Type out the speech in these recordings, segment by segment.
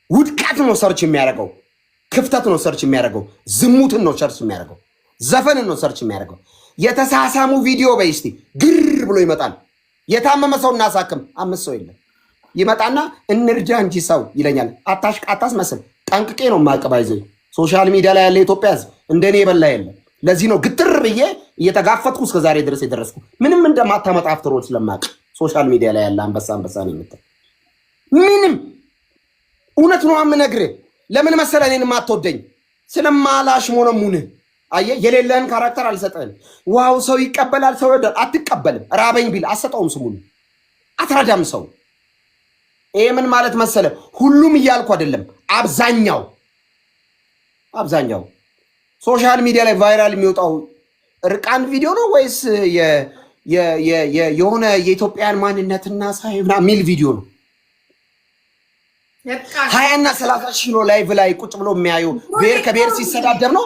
ውድቀት ነው ሰርች የሚያደርገው፣ ክፍተት ነው ሰርች የሚያደርገው፣ ዝሙትን ነው ሰርች የሚያደርገው፣ ዘፈንን ነው ሰርች የሚያደርገው። የተሳሳሙ ቪዲዮ በይስቲ ግር ብሎ ይመጣል። የታመመ ሰው እናሳክም፣ 5 ሰው የለም ይመጣና እንርጃ እንጂ ሰው ይለኛል። አታስመስል። ጠንቅቄ ነው ማቀባይዘ ሶሻል ሚዲያ ላይ ያለ ኢትዮጵያ ሕዝብ እንደኔ የበላ የለም። ለዚህ ነው ግትር ብዬ እየተጋፈጥኩ እስከ ዛሬ ድረስ የደረስኩ። ምንም እንደማታመጣ አፍተሮች ስለማቅ ሶሻል ሚዲያ ላይ ያለ አንበሳ ነው የምትል ምንም እውነት ነው የምነግርህ። ለምን መሰለህ እኔን የማትወደኝ? ስለማላሽ ሞነሙን አየህ፣ የሌለህን ካራክተር አልሰጠህም። ዋው ሰው ይቀበላል፣ ሰው ይወዳል። አትቀበልም። ራበኝ ቢል አሰጠውም፣ ስሙን አትረዳም ሰው። ይሄ ምን ማለት መሰለህ? ሁሉም እያልኩ አይደለም፣ አብዛኛው ሶሻል ሚዲያ ላይ ቫይራል የሚወጣው እርቃን ቪዲዮ ነው ወይስ የሆነ የኢትዮጵያን ማንነትና ሳይና ሚል ቪዲዮ ነው? 20 እና 30 ሺህ ነው ላይቭ ላይ ቁጭ ብሎ የሚያዩ ብሔር ከብሔር ሲሰዳደብ ነው?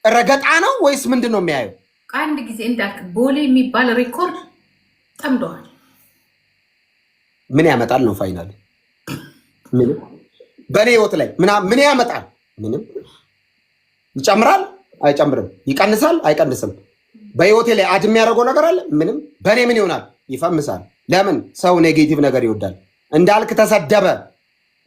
ረገጣ ነው ወይስ ምንድን ነው የሚያዩ? አንድ ጊዜ እንዳልክ ቦሌ የሚባል ሬኮርድ ጠምደዋል። ምን ያመጣል ነው ፋይናል? ምንም። በእኔ ህይወት ላይ ምን ያመጣል? ምንም። ይጨምራል? አይጨምርም። ይቀንሳል? አይቀንስም። በህይወቴ ላይ አድ የሚያደርገው ነገር አለ? ምንም። በእኔ ምን ይሆናል? ይፈምሳል። ለምን? ሰው ኔጌቲቭ ነገር ይወዳል። እንዳልክ ተሰደበ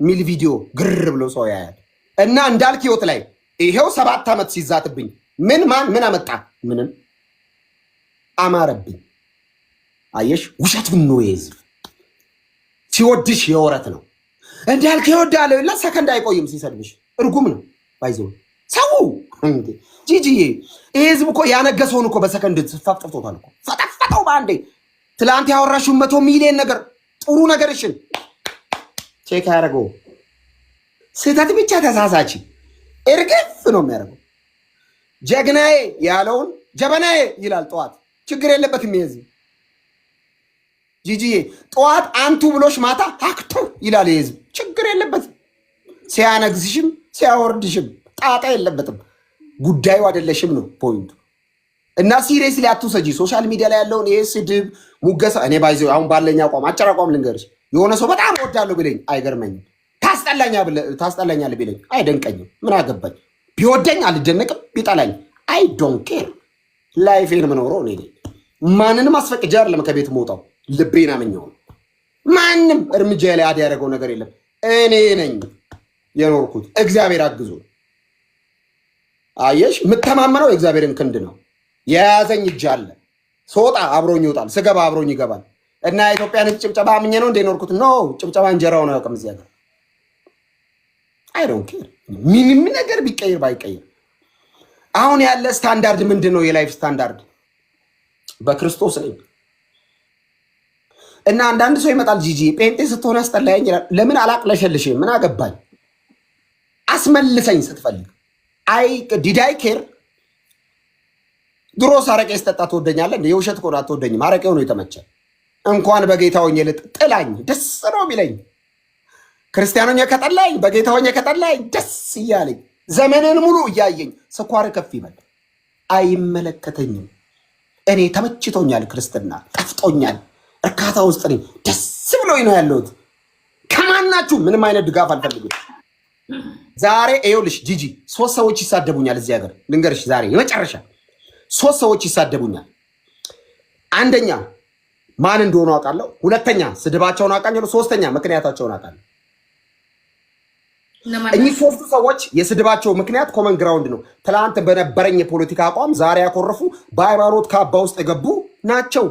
ሚል ቪዲዮ ግር ብሎ ሰው ያያል። እና እንዳልክ ህይወት ላይ ይሄው 7 ዓመት ሲዛትብኝ ምን አመጣ? ምንም። አማረብኝ። አየሽ፣ ውሸት ምን ነው የህዝብ ሲወድሽ የወረት ነው። እንዳልክ ይወዳል እና ሰከንድ አይቆይም ሲሰድብሽ። እርጉም ነው ባይዘው ሰው እንዴ ጂጂዬ። ይሄ ህዝብ እኮ ያነገሰውን እኮ በሰከንድ ፈጥፍቶታል እኮ ፈጠፈጠው ባንዴ። ትላንት ያወራሽውን 100 ሚሊዮን ነገር ጥሩ ነገርሽን ቼክ ያደረገው ስህተት ብቻ ተሳሳች እርግፍ ነው የሚያደርገው። ጀግናዬ ያለውን ጀበናዬ ይላል ጠዋት። ችግር የለበትም ይሄ ህዝብ ጂጂዬ። ጠዋት አንቱ ብሎሽ ማታ አክቱ ይላል ይሄ ህዝብ። ችግር የለበትም። ሲያነግዝሽም ሲያወርድሽም ጣጣ የለበትም። ጉዳዩ አይደለሽም ነው ፖይንቱ። እና ሲሪየስሊ አትውሰጂ ሶሻል ሚዲያ ላይ ያለውን ይሄ ስድብ ሙገሳ። እኔ ባይዘው አሁን ባለኛ አቋም አጭር አቋም ልንገርሽ። የሆነ ሰው በጣም እወዳለሁ ቢለኝ አይገርመኝም። ታስጠላኛለህ ቢለኝ አይደንቀኝም። ምን አገባኝ? ቢወደኝ አልደነቅም፣ ቢጠላኝ አይ ዶንት ኬር። ላይፌን የምኖረው እኔ ነኝ። ማንንም አስፈቅጄ አይደለም ከቤት መውጣው። ልቤን አመኘው። ማንም እርምጃ ላይ አድ ያደረገው ነገር የለም። እኔ ነኝ የኖርኩት። እግዚአብሔር አግዞ አየሽ፣ የምተማመነው የእግዚአብሔርን ክንድ ነው። የያዘኝ እጅ አለ። ስወጣ አብሮኝ ይወጣል፣ ስገባ አብሮኝ ይገባል። እና ኢትዮጵያን ጭብጨባ አምኜ ነው እንደ ኖርኩት። ኖ ጭብጨባ እንጀራውን አያውቅም እዚህ ሀገር። አይ ዶንት ኬር ምንም ነገር ቢቀይር ባይቀይር። አሁን ያለ ስታንዳርድ ምንድን ነው? የላይፍ ስታንዳርድ በክርስቶስ ነኝ። እና አንዳንድ ሰው ይመጣል ጂጂ ጴንጤ ስትሆን አስጠላኝ ይላል። ለምን አላቅለሸልሽም? ምን አገባኝ? አስመልሰኝ ስትፈልግ። አይ ዲዳይ ኬር። ድሮስ አረቄ ስጠጣ ትወደኛለህ? የውሸት ከሆነ አትወደኝም። አረቄው ነው የተመቸ። እንኳን በጌታ ሆኜ ጥላኝ ደስ ነው የሚለኝ። ክርስቲያኖኛ ከጠላኝ በጌታ ሆኜ ከጠላኝ ደስ እያለኝ ዘመንን ሙሉ እያየኝ ስኳር ከፍ ይበል አይመለከተኝም። እኔ ተመችቶኛል። ክርስትና ጠፍጦኛል። እርካታ ውስጥ ነኝ። ደስ ብሎኝ ነው ያለሁት። ከማናችሁ ምንም አይነት ድጋፍ አልፈልግም። ዛሬ ይኸውልሽ ጂጂ 3 ሰዎች ይሳደቡኛል እዚህ ሀገር ልንገርሽ። ዛሬ የመጨረሻ 3 ሰዎች ይሳደቡኛል። አንደኛ ማን እንደሆኑ አውቃለሁ። ሁለተኛ ስድባቸውን አውቃለሁ። ሶስተኛ ምክንያታቸውን አውቃለሁ። እኚህ 3 ሰዎች የስድባቸው ምክንያት ኮመን ግራውንድ ነው። ትላንት በነበረኝ የፖለቲካ አቋም ዛሬ ያኮረፉ በሃይማኖት ካባ ውስጥ የገቡ ናቸው።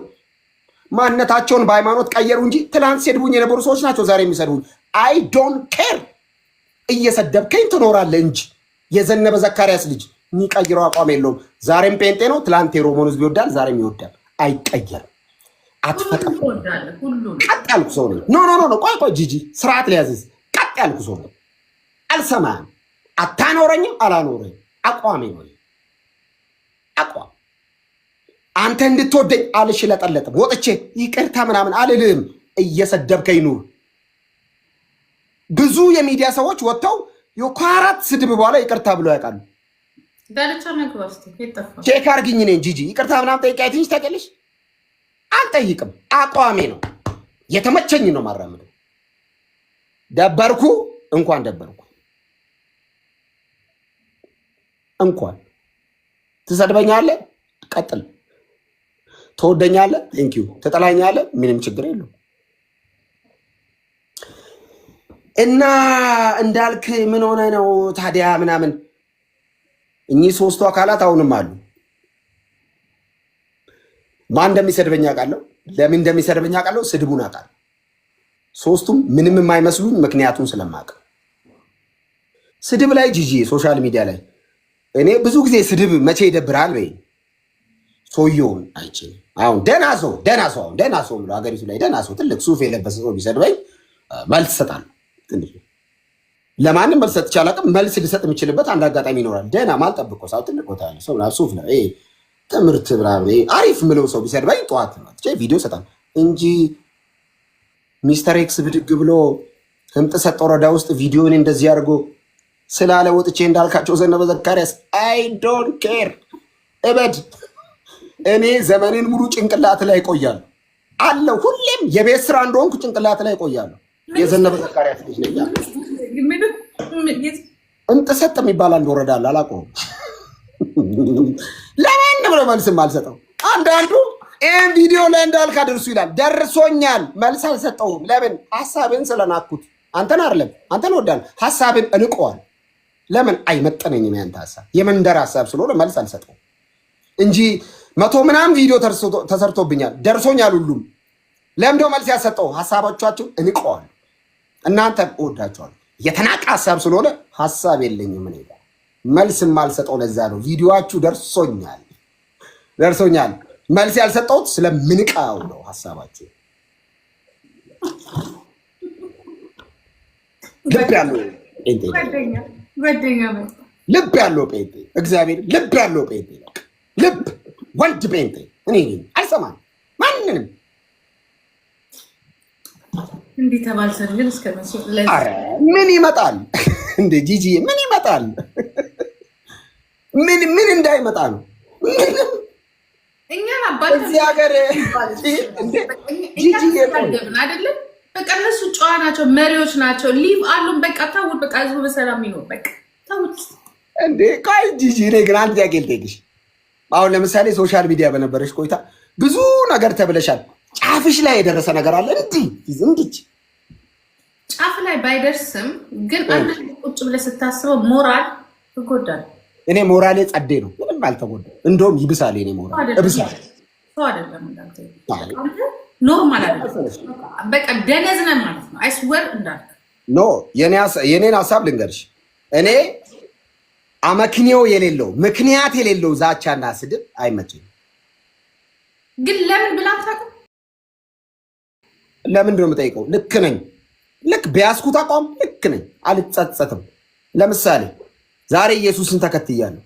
ማንነታቸውን በሃይማኖት ቀየሩ እንጂ ትላንት ሲሰድቡኝ የነበሩ ሰዎች ናቸው ዛሬ የሚሰድቡኝ። አይ ዶንት ኬር። እየሰደብከኝ ትኖራለህ እንጂ የዘነበ ዘካርያስ ልጅ የሚቀይረው አቋም የለውም። ዛሬም ጴንጤ ነው። ትላንት የሮማን ህዝብ ይወዳል፣ ዛሬም ይወዳል። አይቀየርም። አትፈጠም። ቀጥ ያልኩ ሰው ነኝ። ኖ ቆይ ጂጂ ስርዓት ሊያዝዝ ቀጥ ያልኩ ሰው ነኝ። አልሰማህም። አታኖረኝም፣ አላኖረኝም። አቋሜ ነው አቋም። አንተ እንድትወደኝ አልሽለጠለጥም። ወጥቼ ይቅርታ ምናምን አልልም። እየሰደብከኝ ኑር። ብዙ የሚዲያ ሰዎች ወጥተው ከ4 ስድብ በኋላ ይቅርታ ብለው ያውቃሉ። ቼክ አርግኝ ነኝ ጂጂ ይቅርታ ምናምን ጠይቃ ትንሽ ታውቂያለሽ። አልጠይቅም። አቋሜ ነው። የተመቸኝ ነው ማራምደው። ደበርኩ እንኳን ደበርኩ። እንኳን ትሰድበኛለህ፣ ቀጥል። ትወደኛለህ፣ ቴንኪዩ። ትጠላኛለህ፣ ምንም ችግር የለው። እና እንዳልክ ምን ሆነ ነው ታዲያ ምናምን። እኚህ ሶስቱ አካላት አሁንም አሉ። ማን እንደሚሰድበኝ አውቃለሁ፣ ለምን እንደሚሰድበኝ አውቃለሁ፣ ስድቡን አውቃለሁ። ሶስቱም ምንም የማይመስሉኝ ምክንያቱን ስለማውቅ። ስድብ ላይ ጂጂ ሶሻል ሚዲያ ላይ እኔ ብዙ ጊዜ ስድብ መቼ ይደብራል በይ ሰውየውን አይችልም። አሁን ደህና ሰው ብሎ ሀገሪቱ ላይ ደህና ሰው ትልቅ ሱፍ የለበሰ ሰው ቢሰድበኝ መልስ እሰጣለሁ። ትንሽ ለማንም መልስ ሰጥቼ አላውቅም። መልስ ልሰጥ የምችልበት አንድ አጋጣሚ ይኖራል። ደህና ማልጠብቀው ሰው ትልቅ ቦታ ያለ ሰው ሱፍ ነው ትምህርት አሪፍ ምለው ሰው ቢሰድበኝ ጠዋት ቪዲዮ እሰጣለሁ እንጂ ሚስተር ኤክስ ብድግ ብሎ ህምጥ ሰጥ ወረዳ ውስጥ ቪዲዮን እንደዚህ አድርጎ ስላለ ወጥቼ እንዳልካቸው ዘነበ ዘካሪያስ አይ ዶንት ኬር እበድ። እኔ ዘመኔን ሙሉ ጭንቅላት ላይ ቆያለሁ አለው። ሁሌም የቤት ስራ እንደሆንኩ ጭንቅላት ላይ ቆያለሁ። የዘነበ ዘካሪያስ ልጅ ነኝ። ህምጥ ሰጥ የሚባል አንድ ወረዳ አለ፣ አላውቀውም። ለማን ብሎ መልስም አልሰጠው። አንዳንዱ ይህን ቪዲዮ ላይ እንዳልክ አድርሱ ይላል። ደርሶኛል፣ መልስ አልሰጠውም። ለምን? ሀሳብን ስለናኩት። አንተን አይደለም፣ አንተን ወዳል ሀሳብን እንቀዋል። ለምን? አይመጠነኝም ያንተ ሀሳብ፣ የመንደር ሀሳብ ስለሆነ መልስ አልሰጠውም እንጂ 100 ምናምን ቪዲዮ ተሰርቶብኛል፣ ደርሶኛል ሁሉም። ለምንድነው መልስ ያልሰጠው? ሀሳቦቻችሁ እንቀዋል። እናንተ እወዳችኋል። የተናቀ ሀሳብ ስለሆነ ሀሳብ የለኝም እኔ ጋር መልስም አልሰጠው። ለዛ ነው ቪዲዮአችሁ ደርሶኛል መልስ ያልሰጠሁት ስለምንቃው ነው። ሀሳባችሁ ልብ ያለው ጴንጤ እግዚአብሔር ልብ ያለው ጴንጤ ልብ ወንድ ጴንጤ እኔ አልሰማም ማንንም። እንዲህ ተባልሰልን ምን ይመጣል እንደ ጂጂ ምን ይመጣል? ምን እንዳይመጣ ነው እኛ እዚህ ሀገር አይደለም። በቃ እነሱ ጨዋ ናቸው፣ መሪዎች ናቸው። ሊቭ አሉን። በቃ ታውት በቃ ህዝቡ በሰላም ይኖር። በቃ ታውት እንዴ ቆይ ጂጂ፣ እኔ ግን አንድ ጥያቄ ልጠይቅሽ። አሁን ለምሳሌ ሶሻል ሚዲያ በነበረሽ ቆይታ ብዙ ነገር ተብለሻል። ጫፍሽ ላይ የደረሰ ነገር አለ? እንዲህ ጫፍ ላይ ባይደርስም ግን አንድ ቁጭ ብለህ ስታስበው ሞራል ይጎዳል። እኔ ሞራሌ ጸዴ ነው፣ ምንም አልተጎዳም። እንደውም ይብሳል። እኔ ሞራል እብሳል። ኖርማል በቃ ደነዝ ነን ማለት ነው። አይስወር እንዳልክ ኖ የኔን ሀሳብ ልንገርሽ። እኔ አመክንዮ የሌለው ምክንያት የሌለው ዛቻና ስድብ አይመቸኝም። ግን ለምን ብላ አታውቅም? ለምንድን ነው የምጠይቀው? ልክ ነኝ። ልክ በያዝኩት አቋም ልክ ነኝ፣ አልጸጸትም። ለምሳሌ ዛሬ ኢየሱስን ተከትያለሁ።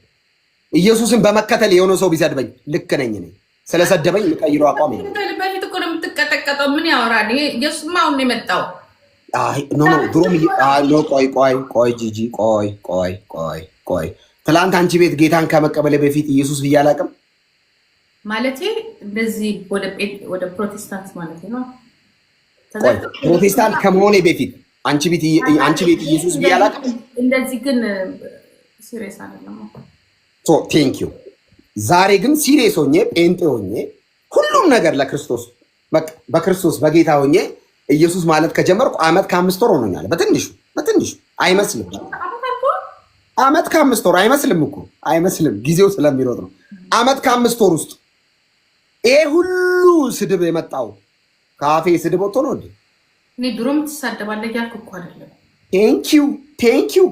ኢየሱስን በመከተል የሆነ ሰው ቢሰድበኝ ልክ ነኝ። ነኝ ስለሰደበኝ የምቀይረው አቋም ነው። በፊት እኮ ነው የምትቀጠቀጠው። ምን ያወራል? ኢየሱስማ አሁን ነው የመጣው። ድሮም ቆይ ጂጂ ቆይ ትላንት አንቺ ቤት ጌታን ከመቀበል በፊት ኢየሱስ ብዬ አላውቅም። ማለቴ እንደዚህ ወደ ፕሮቴስታንት ማለት ነው። ፕሮቴስታንት ከመሆኔ በፊት አንቺ ቤት ኢየሱስ ብዬ አላውቅም። እንደዚህ ግን ሲሪየስ አይደለም። ቴንክ ዩ። ዛሬ ግን ሲሪየስ ሆኜ ጴንጤ ሆኜ ሁሉም ነገር ለክርስቶስ በክርስቶስ በጌታ ሆኜ ኢየሱስ ማለት ከጀመርኩ ዓመት ከ5 ወር ሆኖኛል። በትንሹ አይመስልም። ዓመት ከ5 ወር አይመስልም እኮ አይመስልም። ጊዜው ስለሚሮጥ ነው። ዓመት ከ5 ወር ውስጥ ይሄ ሁሉ ስድብ የመጣው ካፌ ስድብ ወጥቶ ነው እንዴ? እኔ ድሮም ትሳደባለህ ያልኩ እኮ አይደለም። ቴንክ ዩ።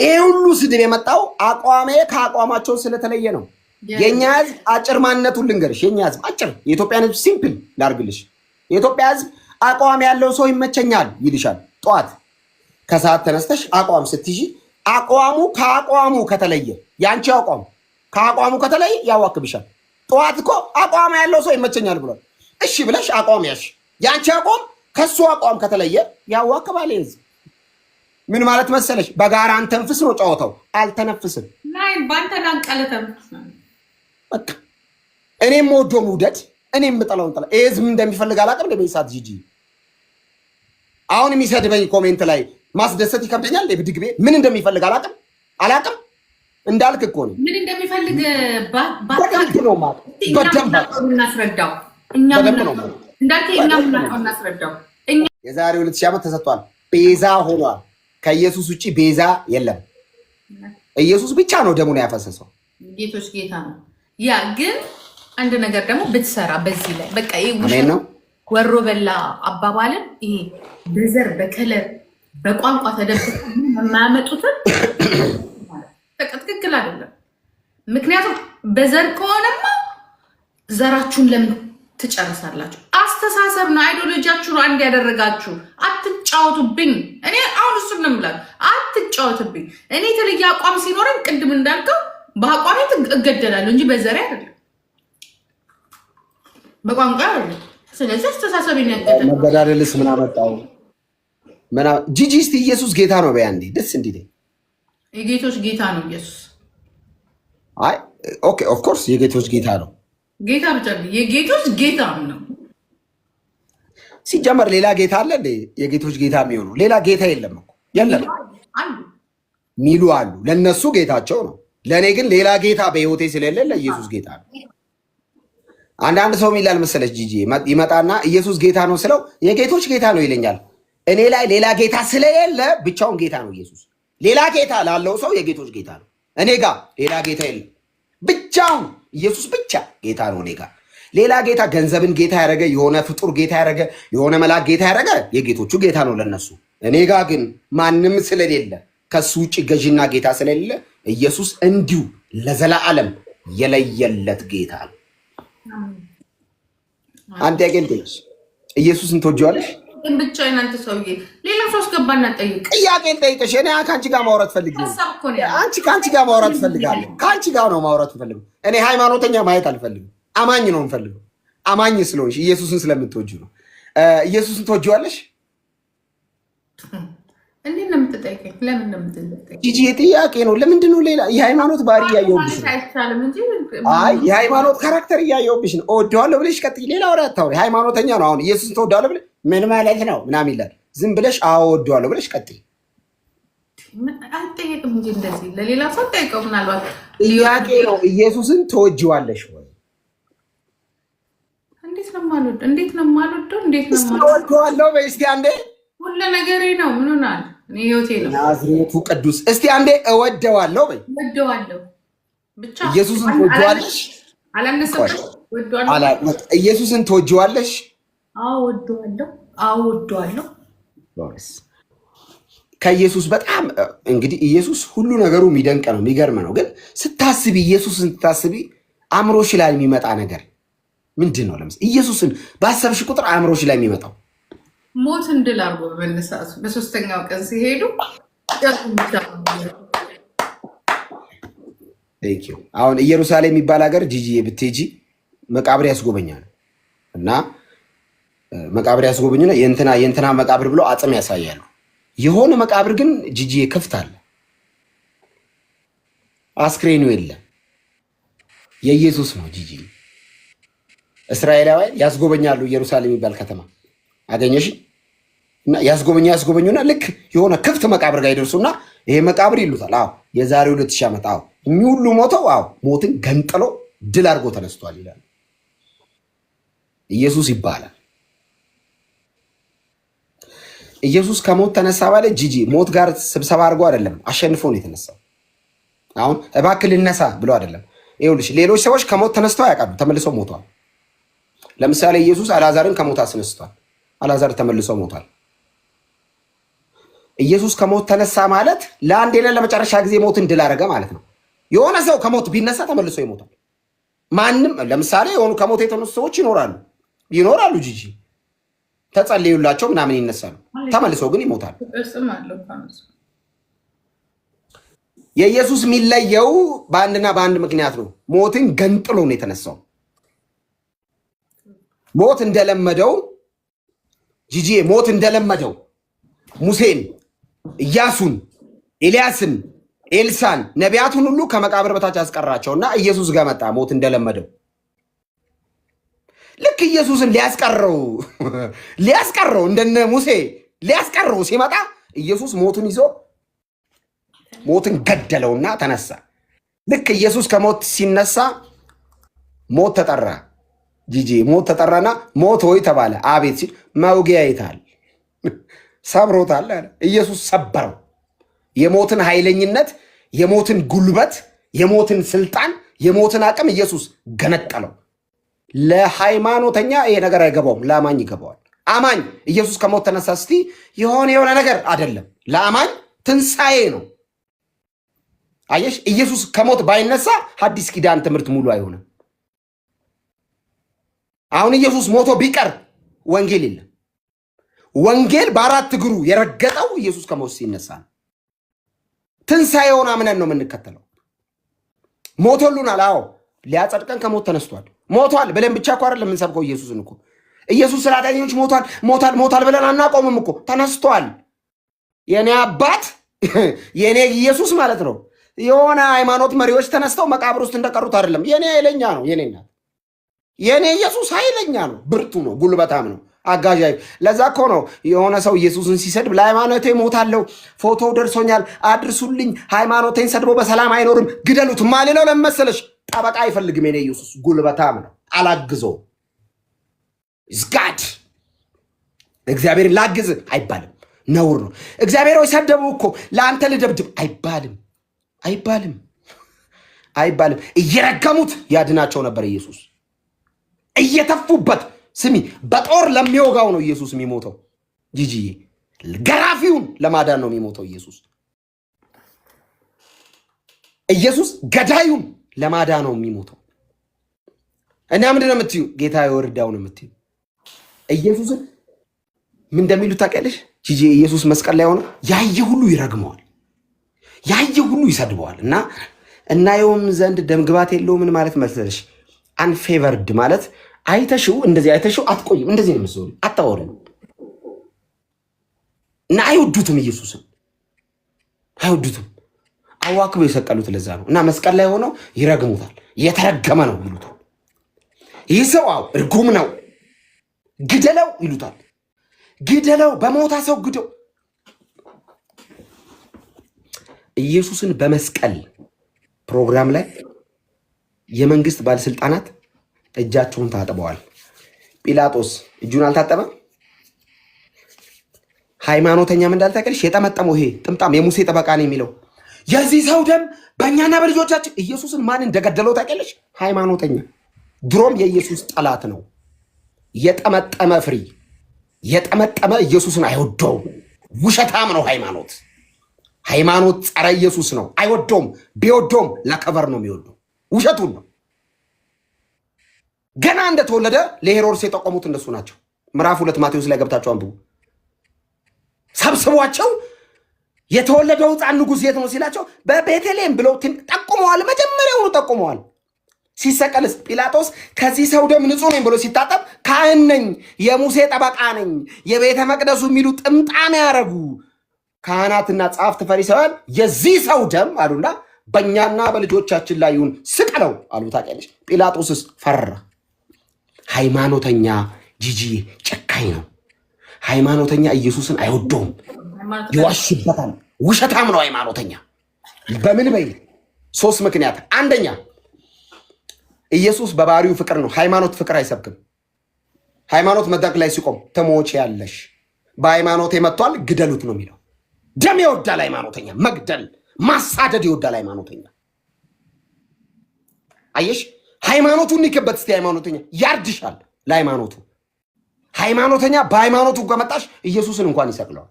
ይሄ ሁሉ ስድብ የመጣው አቋሜ ከአቋማቸው ስለተለየ ነው። የኛ ህዝብ አጭር ማንነቱን ልንገርሽ። የኛ ህዝብ አጭር፣ የኢትዮጵያን ህዝብ ሲምፕል ላርግልሽ። የኢትዮጵያ ህዝብ አቋም ያለው ሰው ይመቸኛል ይልሻል። ጠዋት ከሰዓት ተነስተሽ አቋም ስትይዢ አቋሙ ከአቋሙ ከተለየ የአንቺ አቋም ከአቋሙ ከተለየ ያዋክብሻል። ጠዋት እኮ አቋም ያለው ሰው ይመቸኛል ብሏል። እሺ ብለሽ አቋም ያሽ፣ የአንቺ አቋም ከሱ አቋም ከተለየ ያዋክባል ህዝብ። ምን ማለት መሰለሽ? በጋራ አንተንፍስ ነው ጨዋታው። አልተነፍስም። ባንተ ዳንቀለ ተንፍስ ነው በቃ። እኔም ወዶም ውደድ፣ እኔም ምጠላውን ጠላ። ህዝብ እንደሚፈልግ አላውቅም። ለቤሳት ጂጂ አሁን የሚሰድበኝ ኮሜንት ላይ ማስደሰት ይከብደኛል። ብድግቤ ምን እንደሚፈልግ አላቅም እንዳልክ እኮ ነው። ምን እንደሚፈልግ በደንብ ነው ማለት በደንብ እናስረዳው። እናስረዳው። የዛሬ 2000 ዓመት ተሰጥቷል። ቤዛ ሆኗል። ከኢየሱስ ውጭ ቤዛ የለም። ኢየሱስ ብቻ ነው ደሙን ያፈሰሰው። ጌቶች ጌታ ነው። ያ ግን አንድ ነገር ደግሞ ብትሰራ በዚህ ላይ በቃ ነው ወሮ በላ አባባልን ይሄ በዘር በከለር በቋንቋ ተደብቀው የማያመጡትን በቃ ትክክል አይደለም። ምክንያቱም በዘር ከሆነማ ዘራችሁን ለምን ትጨርሳላችሁ? አስተሳሰብ ነው፣ አይዲዮሎጂያችሁ ነው አንድ ያደረጋችሁ። አትጫወቱብኝ። እኔ አሁን እሱን ነው የምላችሁ፣ አትጫወቱብኝ። እኔ የተለየ አቋም ሲኖረን ቅድም እንዳልከው በአቋሜ እገደላለሁ እንጂ በዘሬ አይደለም፣ በቋንቋ አይደለም። ስለዚህ አስተሳሰብ ይነገዳል። መገዳደልስ ምን አመጣው? ጂጂ እስቲ ኢየሱስ ጌታ ነው በያ እንዴ ደስ እንዴ? የጌቶች ጌታ ነው ኢየሱስ። አይ ኦኬ ኦፍ ኮርስ የጌቶች ጌታ ነው። ጌታ ብቻ የጌቶች ጌታ ነው። ሲጀመር ሌላ ጌታ አለ እንዴ? የጌቶች ጌታ የሚሆነው ሌላ ጌታ የለም እኮ የለም ሚሉ አሉ። ለነሱ ጌታቸው ነው። ለእኔ ግን ሌላ ጌታ በህይወቴ ስለሌለ ለኢየሱስ ጌታ ነው። አንዳንድ ሰው ይላል መሰለች ጂጂ ይመጣና ኢየሱስ ጌታ ነው ስለው የጌቶች ጌታ ነው ይለኛል። እኔ ላይ ሌላ ጌታ ስለሌለ ብቻውን ጌታ ነው ኢየሱስ። ሌላ ጌታ ላለው ሰው የጌቶች ጌታ ነው። እኔ ጋር ሌላ ጌታ የለም። ብቻውን ኢየሱስ ብቻ ጌታ ነው። እኔ ጋር ሌላ ጌታ ገንዘብን ጌታ ያደረገ የሆነ ፍጡር ጌታ ያደረገ የሆነ መልአክ ጌታ ያደረገ የጌቶቹ ጌታ ነው ለነሱ። እኔ ጋር ግን ማንም ስለሌለ ከሱ ውጭ ገዥና ጌታ ስለሌለ ኢየሱስ እንዲሁ ለዘላለም የለየለት ጌታ ነው። አንተ ያገንደሽ ኢየሱስን ትወጂዋለሽ? ብቻ እናንተ ሰውዬ ሌላ ሰው አስገባና ጠይቅ። ጥያቄን ጠይቀሽ እኔ ከአንቺ ጋር ማውራት ፈልጋለሁ። ከአንቺ ጋር ማውራት ፈልጋለሁ። ከአንቺ ጋር ነው ማውራት ፈልጋለሁ። እኔ ሃይማኖተኛ ማየት አልፈልግም። አማኝ ነው የምፈልገው። አማኝ ስለሆንሽ ኢየሱስን ስለምትወጂው ነው። ኢየሱስን ትወጂዋለሽ? እንዴት ነው የምትጠይቀኝ? ለምን ነው የምትጠይቀኝ? ጂጂ ጥያቄ ነው። ለምንድን ነው ሌላ የሃይማኖት ባህሪ እያየሁብሽ ነው? አይ የሃይማኖት ካራክተር እያየሁብሽ ነው። እወደዋለሁ ብለሽ ቀጥይ። ሌላ ወሬ አታውሪ። ሃይማኖተኛ ነው። አሁን ኢየሱስን ትወደዋለህ ብለሽ ምን ማለት ነው ምናምን ይላል። ዝም ብለሽ አዎ እወደዋለሁ ብለሽ ቀጥይ። አልጠየቅም እንጂ እንደዚህ ለሌላ ሰው ጠይቀው። ምናልባት ጥያቄ ነው። ኢየሱስን ትወጂዋለሽ ወይ? እንዴት ነው የማልወደው? እንዴት ነው የማልወደው? እንዴት ነው እወደዋለሁ በይ እስኪ አንዴ። ሁሉ ነገሬ ነው። ምን ሆናል? እኔ ህይወቴ ነው። ናዝሬቱ ቅዱስ እስቲ አንዴ እወደዋለሁ በይ። እወደዋለሁ ብቻ። ኢየሱስን ትወጂዋለሽ? አላነሰም። እወደዋለሁ። ኢየሱስን ትወጂዋለሽ? አዎ እወደዋለሁ። አዎ እወደዋለሁ። ከኢየሱስ በጣም እንግዲህ ኢየሱስ ሁሉ ነገሩ የሚደንቅ ነው፣ የሚገርም ነው። ግን ስታስቢ ኢየሱስን ስታስቢ አእምሮሽ ላይ የሚመጣ ነገር ምንድን ነው? ለምሳሌ ኢየሱስን ባሰብሽ ቁጥር አእምሮሽ ላይ የሚመጣው ሞትን ድል አድርጎ በመነሳቱ በሶስተኛው ቀን ሲሄዱ አሁን ኢየሩሳሌም የሚባል ሀገር ጂጂ ብትሄጂ መቃብር ያስጎበኛል እና መቃብር ያስጎበኙና የእንትና መቃብር ብሎ አጽም ያሳያሉ። የሆነ መቃብር ግን ጂጂ ክፍት አለ፣ አስክሬኑ የለም። የኢየሱስ ነው ጂጂ። እስራኤላውያን ያስጎበኛሉ ኢየሩሳሌም የሚባል ከተማ አገኘሽ እና ያስጎበኙና ልክ የሆነ ክፍት መቃብር ጋር ይደርሱና ይሄ መቃብር ይሉታል። አዎ የዛሬ 2000 ዓመት አዎ የሚሁሉ ሞተው አዎ ሞትን ገንጥሎ ድል አድርጎ ተነስቷል ይላል። ኢየሱስ ይባላል። ኢየሱስ ከሞት ተነሳ ማለት ጂጂ ሞት ጋር ስብሰባ አድርጎ አይደለም፣ አሸንፎ ነው የተነሳው። አሁን እባክህ ልነሳ ብሎ አይደለም። ይኸውልሽ ሌሎች ሰዎች ከሞት ተነስተው ያውቃሉ፣ ተመልሰው ሞተዋል። ለምሳሌ ኢየሱስ አልዓዛርን ከሞት አስነስቷል። አልዓዛር ተመልሶ ሞቷል። ኢየሱስ ከሞት ተነሳ ማለት ለአንዴና ለመጨረሻ ጊዜ ሞትን ድል አደረገ ማለት ነው። የሆነ ሰው ከሞት ቢነሳ ተመልሶ ይሞታል። ማንም ለምሳሌ የሆኑ ከሞት የተነሱ ሰዎች ይኖራሉ ጂጂ ተጸልዩላቸው ምናምን ይነሳሉ፣ ተመልሰው ግን ይሞታል። የኢየሱስ የሚለየው በአንድና በአንድ ምክንያት ነው። ሞትን ገንጥሎ ነው የተነሳው። ሞት እንደለመደው ጂጂ ሞት እንደለመደው ሙሴን፣ ኢያሱን፣ ኤልያስን፣ ኤልሳን ነቢያቱን ሁሉ ከመቃብር በታች አስቀራቸውና ኢየሱስ ጋር መጣ። ሞት እንደለመደው ልክ ኢየሱስን ሊያስቀረው እንደነ ሙሴ ሊያስቀረው ሲመጣ ኢየሱስ ሞትን ይዞ ሞትን ገደለውና ተነሳ። ልክ ኢየሱስ ከሞት ሲነሳ ሞት ተጠራ። ጂጂ ሞት ተጠራና ሞት ሆይ ተባለ። አቤት ሲል መውጊያ ይታል ሰብሮታል አለ። ኢየሱስ ሰበረው። የሞትን ኃይለኝነት፣ የሞትን ጉልበት፣ የሞትን ስልጣን፣ የሞትን አቅም ኢየሱስ ገነጠለው። ለሃይማኖተኛ ይሄ ነገር አይገባውም፣ ለአማኝ ይገባዋል። አማኝ ኢየሱስ ከሞት ተነሳ እስቲ የሆነ ነገር አይደለም። ለአማኝ ትንሣኤ ነው። አየሽ፣ ኢየሱስ ከሞት ባይነሳ ሐዲስ ኪዳን ትምህርት ሙሉ አይሆንም። አሁን ኢየሱስ ሞቶ ቢቀር ወንጌል የለም። ወንጌል በአራት እግሩ የረገጠው ኢየሱስ ከሞት ሲነሳ ነው። ትንሣኤውን አምነን ነው የምንከተለው። ሞቶልናል። አዎ ሊያጸድቀን ከሞት ተነስቷል። ሞቷል ብለን ብቻ እኮ አይደለም የምንሰብከው ኢየሱስን እኮ። ኢየሱስ ስለ ኃጢአተኞች ሞቷል ብለን አናቆምም እኮ። ተነስቷል። የኔ አባት የኔ ኢየሱስ ማለት ነው። የሆነ ሃይማኖት መሪዎች ተነስተው መቃብር ውስጥ እንደቀሩት አይደለም። የኔ ኃይለኛ ነው። የኔ ኢየሱስ ኃይለኛ ነው፣ ብርቱ ነው፣ ጉልበታም ነው፣ አጋዣይ። ለዛ እኮ ነው የሆነ ሰው ኢየሱስን ሲሰድብ ለሃይማኖቴ ሞታለሁ፣ ፎቶ ደርሶኛል፣ አድርሱልኝ፣ ሃይማኖቴን ሰድቦ በሰላም አይኖርም፣ ግደሉት ማልለው ለመሰለሽ ጠበቃ አይፈልግም። የኔ ኢየሱስ ጉልበታም ነው፣ አላግዘው ዝጋድ እግዚአብሔርን ላግዝ አይባልም፣ ነውር ነው። እግዚአብሔር ወይ ሰደቡ እኮ ለአንተ ልደብድብ አይባልም። እየረገሙት ያድናቸው ነበር ኢየሱስ። እየተፉበት ስሚ፣ በጦር ለሚወጋው ነው ኢየሱስ የሚሞተው። ጂጂዬ ገራፊውን ለማዳን ነው የሚሞተው ኢየሱስ። ገዳዩን ለማዳን ነው የሚሞተው። እና ምንድን ነው የምትዩ? ጌታ የወርዳው ነው የምትዩ። ኢየሱስን ምን እንደሚሉ ታውቂያለሽ ጂጂ? ኢየሱስ መስቀል ላይ ሆነ ያየ ሁሉ ይረግመዋል፣ ያየ ሁሉ ይሰድበዋል። እና እናየውም ዘንድ ደምግባት የለውም። ምን ማለት መሰለሽ? አንፌቨርድ ማለት አይተሽው አትቆይም። እንደዚህ ነው መስሎ አታወሪም። እና አይወዱትም፣ ኢየሱስን አይወዱትም። አዋክበው የሰቀሉት ለዛ ነው። እና መስቀል ላይ ሆነው ይረግሙታል። የተረገመ ነው ይሉታል። ይህ ሰው እርጉም ነው፣ ግደለው ይሉታል። ግደለው፣ በሞታ ሰው ግደው። ኢየሱስን በመስቀል ፕሮግራም ላይ የመንግስት ባለስልጣናት እጃቸውን ታጥበዋል። ጲላጦስ እጁን አልታጠበም። ሃይማኖተኛም እንዳልታቀልሽ የጠመጠመው ይሄ ጥምጣም የሙሴ ጠበቃ ነው የሚለው የዚህ ሰው ደም በእኛና በልጆቻችን። ኢየሱስን ማን እንደገደለው ታቀልሽ? ሃይማኖተኛ። ድሮም የኢየሱስ ጠላት ነው። የጠመጠመ ፍሪ የጠመጠመ ኢየሱስን አይወደውም። ውሸታም ነው ሃይማኖት ጸረ ኢየሱስ ነው። አይወደውም። ቢወደውም ለከቨር ነው የሚወደው። ውሸቱን ነው። ገና እንደተወለደ ለሄሮድስ የጠቆሙት እነሱ ናቸው። ምዕራፍ 2 ማቴዎስ ላይ ገብታችሁ አንብቡ። ሰብስቧቸው የተወለደው ሕፃን ንጉሥ የት ነው ሲላቸው በቤተልሔም ብለው ጠቁመዋል። መጀመሪያውኑ ጠቁመዋል። ሲሰቀልስ ጲላጦስ ከዚህ ሰው ደም ንጹህ ነኝ ብሎ ሲታጠብ ካህን ነኝ፣ የሙሴ ጠበቃ ነኝ፣ የቤተ መቅደሱ የሚሉ ጥምጣም ያረጉ ካህናትና ጸሐፍት ፈሪሳውያን የዚህ ሰው ደም አሉና በእኛና በልጆቻችን ላይ ይሁን ስቀለው አሉ። ታውቂያለሽ? ጲላጦስስ ፈራ። ሃይማኖተኛ ጂጂ ጨካኝ ነው። ሃይማኖተኛ ኢየሱስን አይወደውም፣ ይዋሽበታል። ውሸታም ነው ሃይማኖተኛ። በምን በይ? 3 ምክንያት። አንደኛ ኢየሱስ በባህሪው ፍቅር ነው። ሃይማኖት ፍቅር አይሰብክም። ሃይማኖት መድረክ ላይ ሲቆም ትሞቻለሽ፣ በሃይማኖት መጥቷል ግደሉት ነው የሚለው። ደም ይወዳል ሃይማኖተኛ፣ መግደል ማሳደድ ይወዳል ሃይማኖተኛ። አየሽ? ሃይማኖቱን ይከበት እስቲ ሃይማኖተኛ ያርድሻል ለሃይማኖቱ። ሃይማኖተኛ በሃይማኖቱ ከመጣሽ ኢየሱስን እንኳን ይሰቅለዋል።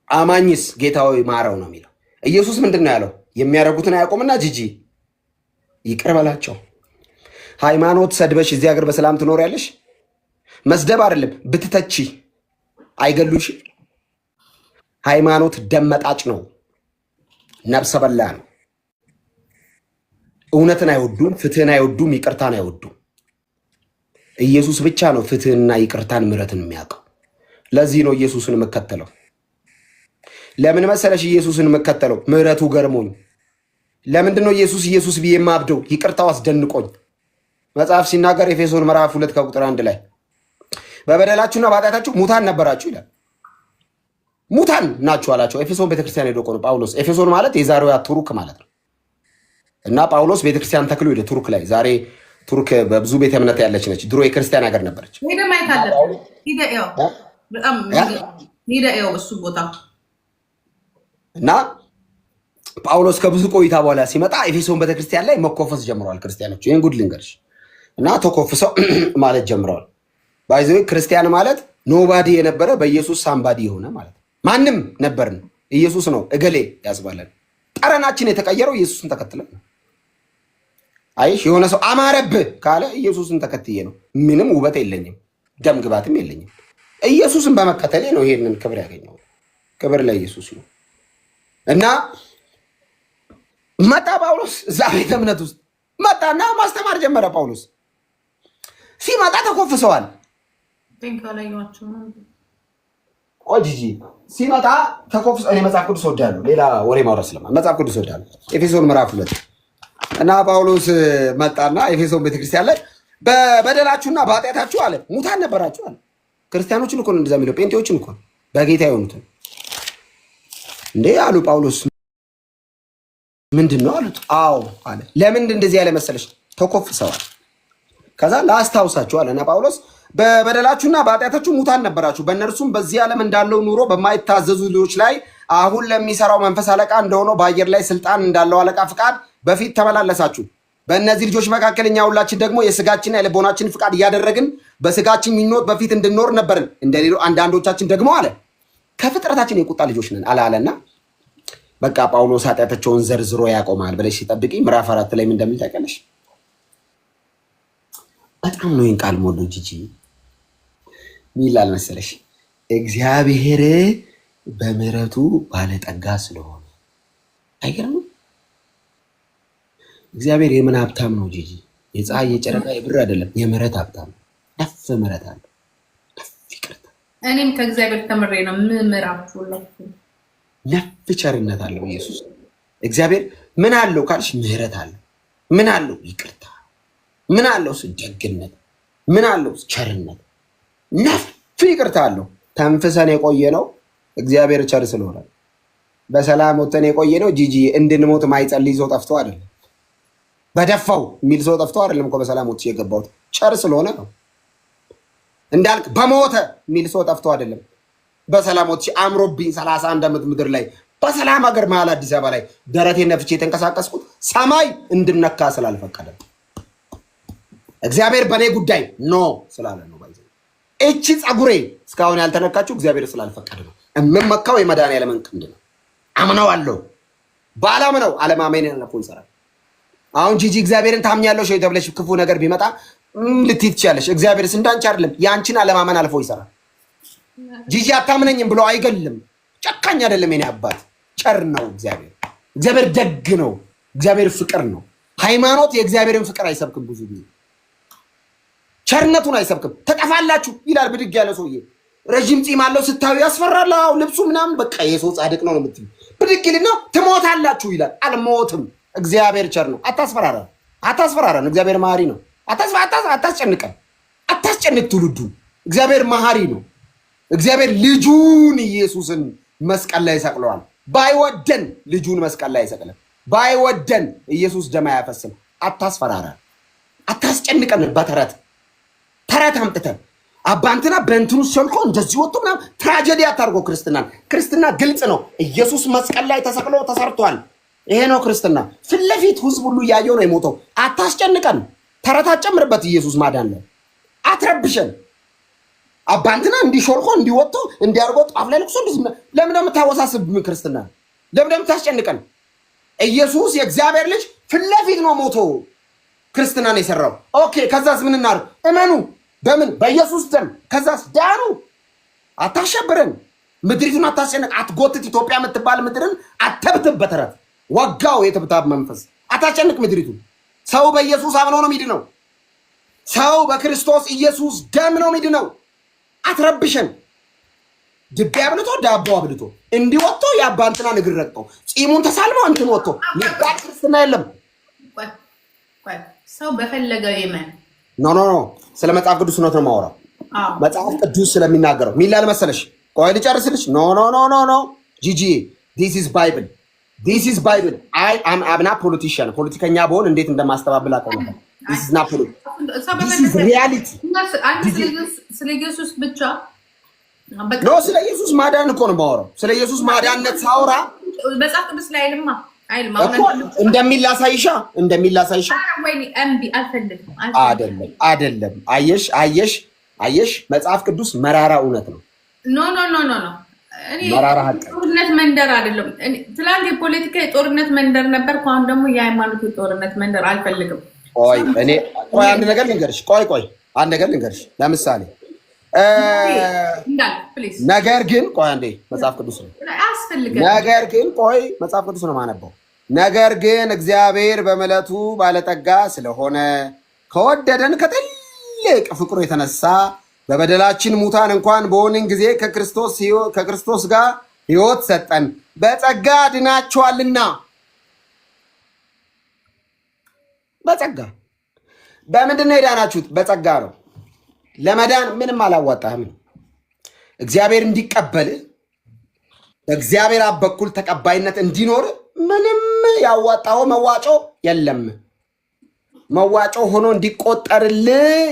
አማኝስ ጌታዊ ማረው ነው የሚለው። ኢየሱስ ምንድነው ያለው? የሚያደርጉትን አያውቁምና ጂጂ ይቅር በላቸው። ሃይማኖት ሰድበሽ እዚህ ሀገር በሰላም ትኖሪያለሽ? መስደብ አይደለም ብትተቺ አይገሉሽ። ሃይማኖት ደመጣጭ ነው፣ ነብሰ በላ ነው። እውነትን አይወዱም፣ ፍትህን አይወዱም፣ ይቅርታን አይወዱም። ኢየሱስ ብቻ ነው ፍትህንና ይቅርታን ምሕረትን የሚያውቀው። ለዚህ ነው ኢየሱስን የምከተለው። ለምን መሰለሽ ኢየሱስን የምከተለው? ምሕረቱ ገርሞኝ። ለምንድን ነው ኢየሱስ ብዬ የማብደው? ይቅርታው አስደንቆኝ። መጽሐፍ ሲናገር ኤፌሶን ምዕራፍ 2 ከቁጥር 1 ላይ በበደላችሁና በኃጢአታችሁ ሙታን ነበራችሁ ይላል። ሙታን ናችሁ አላቸው። ኤፌሶን ቤተክርስቲያን ሄዶ ቆነ ጳውሎስ። ኤፌሶን ማለት የዛሬዋ ቱርክ ማለት ነው። እና ጳውሎስ ቤተክርስቲያን ተክሎ ሄደ ቱርክ ላይ። ዛሬ ቱርክ በብዙ ቤተ እምነት ያለች ነች። ድሮ የክርስቲያን ሀገር ነበረች። እና ጳውሎስ ከብዙ ቆይታ በኋላ ሲመጣ ኤፌሶን ቤተክርስቲያን ላይ መኮፈስ ጀምረዋል ክርስቲያኖች። ይህን ጉድ ልንገርሽ። እና ተኮፍሰው ማለት ጀምረዋል። ባይዘው ክርስቲያን ማለት ኖባዲ የነበረ በኢየሱስ ሳምባዲ የሆነ ማለት ነው። ማንም ነበርን፣ ኢየሱስ ነው እገሌ ያስባለን። ጠረናችን የተቀየረው ኢየሱስን ተከትለን ነው። አይሽ የሆነ ሰው አማረብህ ካለ ኢየሱስን ተከትዬ ነው። ምንም ውበት የለኝም፣ ደም ግባትም የለኝም። ኢየሱስን በመከተሌ ነው ይሄንን ክብር ያገኘው። ክብር ለኢየሱስ ነው። እና መጣ ጳውሎስ እዛ ቤተ እምነት ውስጥ መጣና ማስተማር ጀመረ። ጳውሎስ ሲመጣ ተኮፍሰዋል። ጂጂ ሲመጣ ተኮፍሰ እኔ መጽሐፍ ቅዱስ ወዳለሁ። ሌላ ወሬ ማውራት ስለማ መጽሐፍ ቅዱስ ወዳለሁ። ኤፌሶን ምዕራፍ 2 እና ጳውሎስ መጣና ኤፌሶን ቤተክርስቲያን ላይ በበደላችሁና በኃጢአታችሁ አለ ሙታን ነበራችሁ አለ። ክርስቲያኖችን እኮ ነው እንደዛ የሚለው፣ ጴንጤዎችን እኮ በጌታ የሆኑትን እንዴ አሉ። ጳውሎስ ምንድን ነው አሉት። አዎ አለ። ለምን እንደዚህ ያለ መሰለሽ? ተኮፍሰዋል። ከዛ ላስታውሳችሁ አለና ጳውሎስ በበደላችሁና በኃጢአታችሁ ሙታን ነበራችሁ፣ በእነርሱም በዚህ ዓለም እንዳለው ኑሮ በማይታዘዙ ልጆች ላይ አሁን ለሚሰራው መንፈስ አለቃ እንደሆነው በአየር ላይ ስልጣን እንዳለው አለቃ ፍቃድ በፊት ተመላለሳችሁ። በእነዚህ ልጆች መካከል እኛ ሁላችን ደግሞ የስጋችንና የልቦናችን ፍቃድ እያደረግን በስጋችን ምኞት በፊት እንድንኖር ነበርን። እንደሌሎ አንዳንዶቻችን ደግሞ አለ ከፍጥረታችን የቁጣ ልጆች ነን አላለና በቃ ጳውሎስ ኃጢአታቸውን ዘርዝሮ ያቆማል ብለሽ ሲጠብቂ ምዕራፍ 4 ላይ ምን እንደሚል ታውቂያለሽ? በጣም ነው ይህን ቃል ሞዶ ጂጂ ሚላል መሰለሽ እግዚአብሔር በምሕረቱ ባለጠጋ ስለሆነ አይገርም? እግዚአብሔር የምን ሀብታም ነው ጂጂ? የፀሐይ የጨረቃ የብር አይደለም፣ የምሕረት ሀብታም ነው። ነፍ ምሕረት አለ፣ ነፍ ይቅርታ። እኔም ከእግዚአብሔር ተምሬ ነው ምምራችሁ። ነፍ ቸርነት አለው ኢየሱስ። እግዚአብሔር ምን አለው ካልሽ ምሕረት አለው። ምን አለው? ይቅርታ። ምን አለው? ደግነት። ምን አለው? ቸርነት። ነፍ ይቅርታ አለው። ተንፍሰን የቆየ ነው እግዚአብሔር ቸር ስለሆነ በሰላም ወተን የቆየ ነው። ጂጂ እንድንሞት ማይጸልይ ሰው ጠፍቶ አይደለም፣ በደፋው የሚል ሰው ጠፍቶ አይደለም እኮ በሰላም ወጥቼ የገባሁት ቸር ስለሆነ ነው። እንዳልክ በሞተ የሚል ሰው ጠፍቶ አይደለም፣ በሰላም ወጥቼ አምሮብኝ 31 ዓመት ምድር ላይ በሰላም ሀገር መሀል አዲስ አበባ ላይ ደረቴን ነፍቼ የተንቀሳቀስኩት ሰማይ እንድነካ ስላልፈቀደ እግዚአብሔር በእኔ ጉዳይ ኖ ስላለ ነው። ባይዘ እቺ ጸጉሬ እስካሁን ያልተነካችው እግዚአብሔር ስላልፈቀደ ነው። እምመካው የመድኃኒዓለምን ክንድ ነው። አምነዋለሁ። ባላምነው አለማመኔን አልፎ ይሰራል። አሁን ጂጂ እግዚአብሔርን ታምኛለሽ ወይ ተብለሽ ክፉ ነገር ቢመጣ ልትይ ትችያለሽ። እግዚአብሔርስ እንዳንቺ አይደለም፣ ያንቺን አለማመን አልፎ ይሰራል። ጂጂ አታምነኝም ብሎ አይገልም። ጨካኝ አይደለም። የኔ አባት ጨር ነው። እግዚአብሔር ደግ ነው። እግዚአብሔር ፍቅር ነው። ሃይማኖት የእግዚአብሔርን ፍቅር አይሰብክም። ብዙ ጊዜ ቸርነቱን አይሰብክም። ተጠፋላችሁ ይላል ብድግ ያለ ሰውዬ። ረዥም ፂም አለው ስታዩ ያስፈራል። ልብሱ ምናምን በቃ የሰው ጻድቅ ነው የምትሉ ብድግ ይልና ትሞታላችሁ ይላል። አልሞትም። እግዚአብሔር ቸር ነው። አታስፈራራን። እግዚአብሔር መሐሪ ነው። አታስጨንቀን። አታስጨንቅ ትውልዱ። እግዚአብሔር መሐሪ ነው። እግዚአብሔር ልጁን ኢየሱስን መስቀል ላይ ሰቅለዋል። ባይወደን ልጁን መስቀል ላይ አይሰቅልም። ባይወደን ኢየሱስ ደም አያፈስም። አታስፈራራን። አታስጨንቀን። ተረት አምጥተን አባንትና በእንትኑ ሰልኮ እንደዚህ ወጥቶ ምናምን ትራጀዲ አታርጎ ክርስትና ግልጽ ነው። ኢየሱስ መስቀል ላይ ተሰቅሎ ተሰርቷል። ይሄ ነው ክርስትና። ፊት ለፊት ህዝብ ሁሉ እያየው ነው የሞተው። አታስጨንቀን። ተረት አጨምርበት። ኢየሱስ ማዳን ላይ አትረብሸን። አባንትና እንዲሾልኮ እንዲወጥቶ እንዲያርጎ ጣፍ ላይ ልቅሶ ለምን የምታወሳስብ ክርስትና? ለምን የምታስጨንቀን? ኢየሱስ የእግዚአብሔር ልጅ ፊት ለፊት ነው ሞቶ ክርስትናን የሰራው። ኦኬ ከዛስ ምን እናድርግ? እመኑ። በምን? በኢየሱስ ደም። ከዛስ ዳኑ። አታሸብረን። ምድሪቱን አታስጨንቅ። አትጎትት። ኢትዮጵያ የምትባል ምድርን አተብትብ። በተረት ወጋው የትብታብ መንፈስ። አታስጨንቅ ምድሪቱን። ሰው በኢየሱስ አምኖ ነው የሚድነው። ሰው በክርስቶስ ኢየሱስ ደም ነው የሚድነው። አትረብሸን። ድቤ አብልቶ ዳቦ አብልቶ እንዲወጥቶ የአባንትና እግር ረግጦ ፂሙን ተሳልመው እንትን ወጥቶ ሚባል ክርስትና የለም። ሰው በፈለገው ይመን። ኖ ስለ መጽሐፍ ቅዱስ ነው የማወራው። መጽሐፍ ቅዱስ ስለሚናገረው ሚላል መሰለሽ ቆይ ልጨርስልሽ። ኖ ኖ ኖ ኖ ኖ ጂጂ ዲስ ኢዝ ባይብል ዲስ ኢዝ ባይብል። አይ አም ናት ፖለቲሽያን። ፖለቲከኛ በሆን እንዴት እንደማስተባብል አውቀው ነበር። ዲስ ኢዝ ናት ፖለቲክስ ዲስ ኢዝ ሪያሊቲ። ስለ ኢየሱስ ብቻ ኖ ስለ ኢየሱስ ማዳን እኮ ነው የማወራው። ስለ ኢየሱስ ማዳንነት ሳውራ መጽሐፍ ቅዱስ ላይ እንደሚላሳይሻ አይደለም። አየሽ መጽሐፍ ቅዱስ መራራ እውነት ነው። ኖ መራራ ሀቅ ጦርነት መንደር አይደለም። ትላንት የፖለቲካ የጦርነት መንደር ነበር። አሁን ደግሞ የሃይማኖት የጦርነት መንደር አልፈልግም። ቆይ አንድ ነገር ልንገርሽ። ለምሳሌ ነገር ግን ቆይ አንዴ መጽሐፍ ቅዱስ ነው። መጽሐፍ ቅዱስ ነው ማነበው። ነገር ግን እግዚአብሔር በምሕረቱ ባለጠጋ ስለሆነ ከወደደን ከትልቅ ፍቅሩ የተነሳ በበደላችን ሙታን እንኳን በሆንን ጊዜ ከክርስቶስ ጋር ሕይወት ሰጠን። በጸጋ ድናችኋልና። በጸጋ በምንድን ነው የዳናችሁት? በጸጋ ነው። ለመዳን ምንም አላዋጣህም። እግዚአብሔር እንዲቀበል በእግዚአብሔር አብ በኩል ተቀባይነት እንዲኖር ምንም ያዋጣው መዋጮ የለም። መዋጮ ሆኖ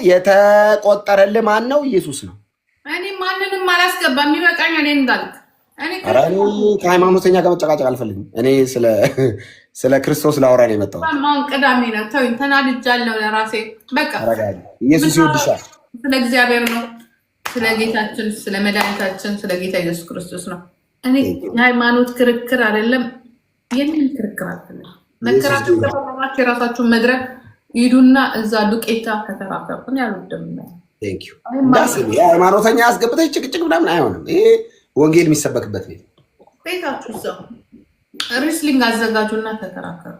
የተቆጠረልህ ማን ነው? ኢየሱስ ነው። እኔ ማንንም አላስገባም። የሚበቃኝ እኔ እንዳልክ ከሃይማኖተኛ ጋር መጨቃጨቅ አልፈልግም። እኔ ስለ ክርስቶስ ላወራ ነው የመጣሁት። አሁን ቅዳሜ ነው። ተውኝ፣ ተናድጃለሁ ለራሴ። በቃ ኢየሱስ ይወድሻል። ስለ እግዚአብሔር ነው፣ ስለ ጌታችን፣ ስለ መድኃኒታችን፣ ስለ ጌታ ኢየሱስ ክርስቶስ ነው። እኔ የሃይማኖት ክርክር አይደለም፣ የምን ክርክር አልፈልግም። መከራከር ከተባባችሁ የራሳችሁን መድረክ ሂዱና እዛ ዱቄታ ተከራከሩን ያሉደም ነው። ሃይማኖተኛ አስገብተሽ ጭቅጭቅ ምናምን አይሆንም። ይሄ ወንጌል የሚሰበክበት ቤት ቤታችሁ እዛው ሪስሊንግ አዘጋጁና ተከራከሩ።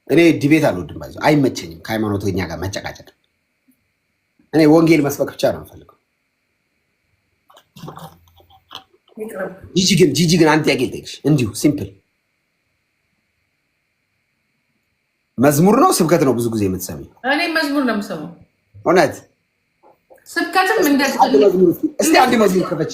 እኔ ዲቤት አልወድም፣ አይመቸኝም ከሃይማኖተኛ ጋር መጨቃጨቅ። እኔ ወንጌል መስበክ ብቻ ነው የምፈልገው። ጂጂ ግን አንድ ጥያቄ ልጠይቅሽ፣ እንዲሁ ሲምፕል። መዝሙር ነው ስብከት ነው ብዙ ጊዜ የምትሰሚው? እኔ መዝሙር ነው የምሰማው። እውነት? ስብከትም እስቲ አንድ መዝሙር ከፈች።